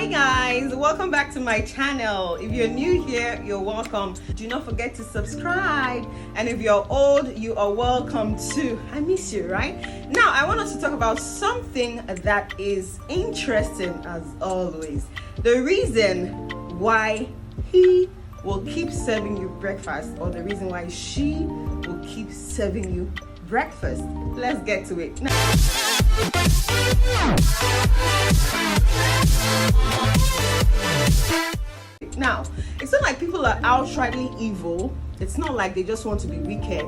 Hi guys, welcome back to my channel. If you're new here, you're welcome. Do not forget to subscribe, and if you're old, you are welcome too. I miss you, right? Now I want us to talk about something that is interesting as always. The reason why he will keep serving you breakfast, or the reason why she will keep serving you breakfast. Let's get to it now. Now, it's not like people are outrightly evil. It's not like they just want to be wicked.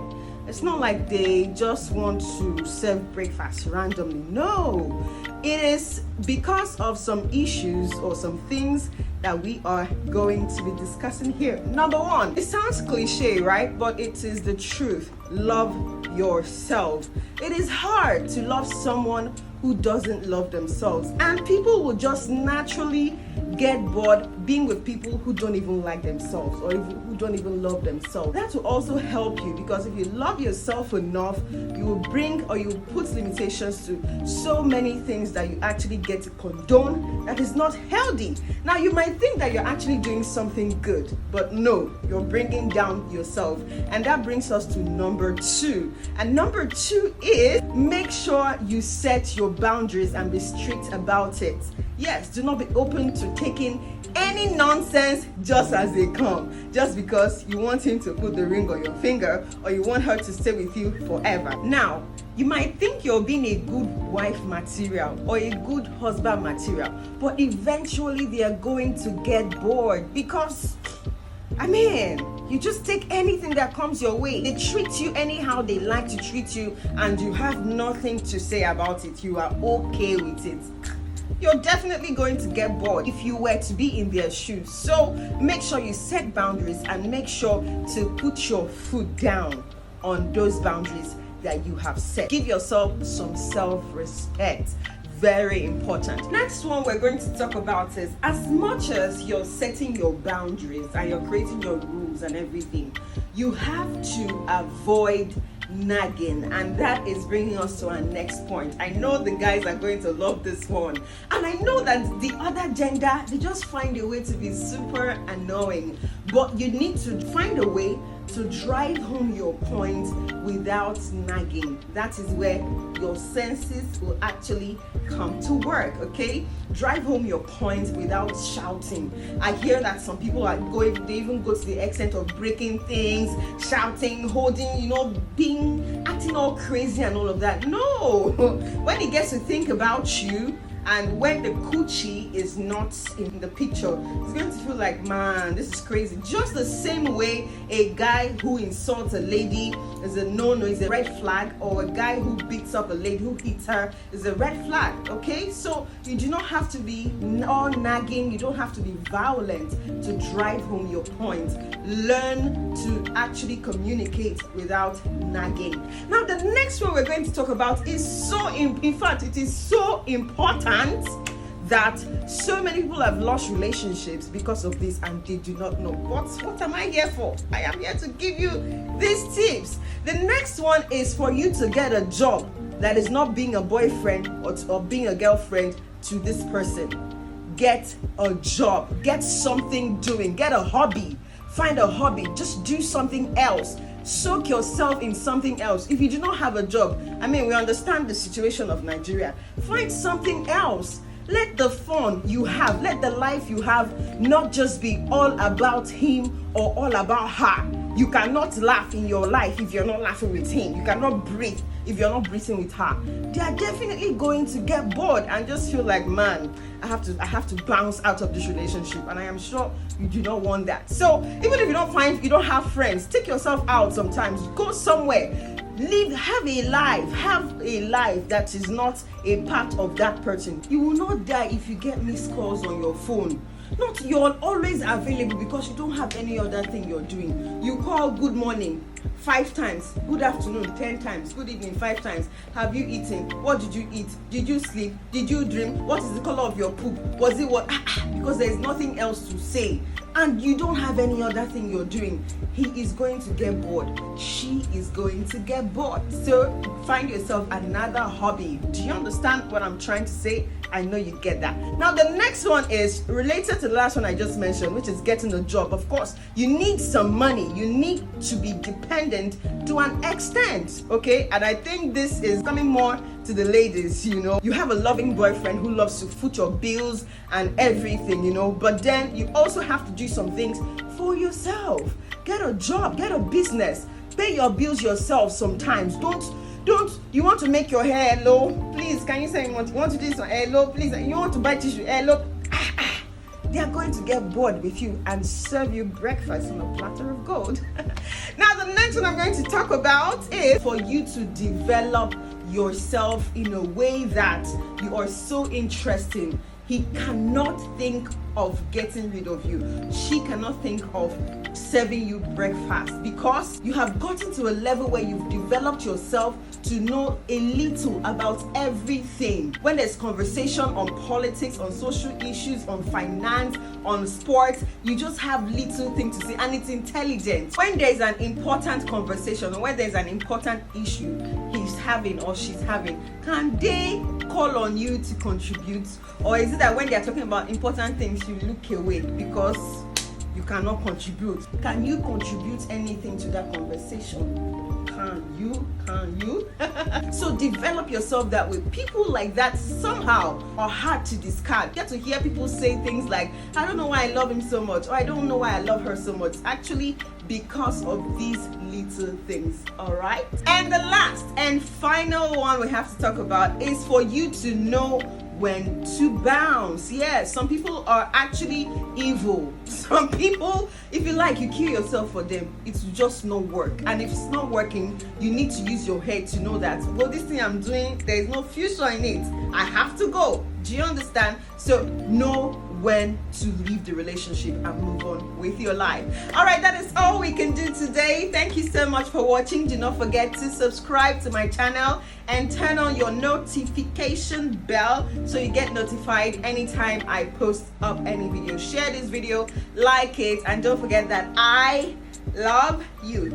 It's not like they just want to serve breakfast randomly. No, it is because of some issues or some things that we are going to be discussing here. Number one, it sounds cliche, right? But it is the truth. Love yourself. It is hard to love someone who doesn't love themselves, and people will just naturally get bored being with people who don't even like themselves, or who don't even love themselves. That will also help you, because if you love yourself enough, you will bring, or you will put limitations to so many things that you actually get to condone that is not healthy. Now you might think that you're actually doing something good, but no, you're bringing down yourself. And that brings us to number two. And number two is, make sure you set your boundaries and be strict about it. Yes, do not be open to taking any nonsense just as they come, just because you want him to put the ring on your finger, or you want her to stay with you forever. Now, you might think you're being a good wife material or a good husband material, but eventually they are going to get bored, because you just take anything that comes your way. They treat you anyhow they like to treat you, and you have nothing to say about it. You are okay with it. You're definitely going to get bored if you were to be in their shoes. So make sure you set boundaries, and make sure to put your foot down on those boundaries that you have set. Give yourself some self-respect. Very important. Next one we're going to talk about is, as much as you're setting your boundaries and you're creating your rules and everything, you have to avoid nagging. And that is bringing us to our next point. I know the guys are going to love this one, and I know that the other gender, they just find a way to be super annoying, but you need to find a way to drive home your point without nagging. That is where your senses will actually come to work. Okay, drive home your point without shouting. I hear that some people are they even go to the extent of breaking things, shouting, holding, acting all crazy and all of that. No, when he gets to think about you, and when the coochie is not in the picture, it's going to feel like, man, this is crazy. Just the same way a guy who insults a lady is a no-no, is a red flag, or a guy who beats up a lady, who hits her, is a red flag. Okay, so you do not have to be all nagging. You don't have to be violent to drive home your point. Learn to actually communicate without nagging. Now, the next one we're going to talk about is in fact, it is so important that so many people have lost relationships because of this, and they do not know. What am I here for? I am here to give you these tips. The next one is for you to get a job that is not being a boyfriend or being a girlfriend to this person. Get a job, get something doing, get a hobby. Find a hobby, just do something else. Soak yourself in something else. If you do not have a job, we understand the situation of Nigeria. Find something else. Let the fun you have, let the life you have not just be all about him or all about her. You cannot laugh in your life if you're not laughing with him. You cannot breathe if you're not breathing with her. They are definitely going to get bored and just feel like, man, I have to bounce out of this relationship, and I am sure you do not want that. So even if you don't have friends, take yourself out sometimes. Go somewhere. Have a life that is not a part of that person. You will not die if you get missed calls on your phone. Not you're always available because you don't have any other thing you're doing. You call good morning 5 times, good afternoon 10 times, good evening 5 times. Have you eaten? What did you eat? Did you sleep? Did you dream? What is the color of your poop? Was it what? Because there's nothing else to say, and you don't have any other thing you're doing. He is going to get bored. She is going to get bored. So find yourself another hobby. Do you understand what I'm trying to say? I know you get that. Now, the next one is related to the last one I just mentioned, which is getting a job. Of course, you need some money. You need to be dependent to an extent, okay? And I think this is coming more to the ladies, you know. You have a loving boyfriend who loves to foot your bills and everything, you know, but then you also have to do some things for yourself. Get a job, get a business, pay your bills yourself sometimes. Don't you want to make your hair low? Please, can you say you want to do some hair low? Please, you want to buy tissue hair low? They are going to get bored with you and serve you breakfast on a platter of gold. Now, the next one I'm going to talk about is for you to develop yourself in a way that you are so interesting. He cannot think of getting rid of you. She cannot think of serving you breakfast because you have gotten to a level where you've developed yourself to know a little about everything. When there's conversation on politics, on social issues, on finance, on sports, you just have little things to say, and it's intelligent. When there's an important conversation or when there's an important issue he's having or she's having, can they call on you to contribute? Or is it that when they're talking about important things you look away because you cannot contribute? Can you contribute anything to that conversation? Can you? So develop yourself that way. People like that somehow are hard to discard. You get to hear people say things like, I don't know why I love him so much, or I don't know why I love her so much. Actually, because of these little things. All right. And the last and final one we have to talk about is for you to know when to bounce. Yes, some people are actually evil. Some people, if you like, you kill yourself for them. It's just no work. And if it's not working, you need to use your head to know that, well, this thing I'm doing, there is no future in it. I have to go. Do you understand? So know when to leave the relationship and move on with your life. All right, that is all we can do today. Thank you so much for watching. Do not forget to subscribe to my channel and turn on your notification bell so you get notified anytime I post up any video. Share this video, like it, and don't forget that I love you.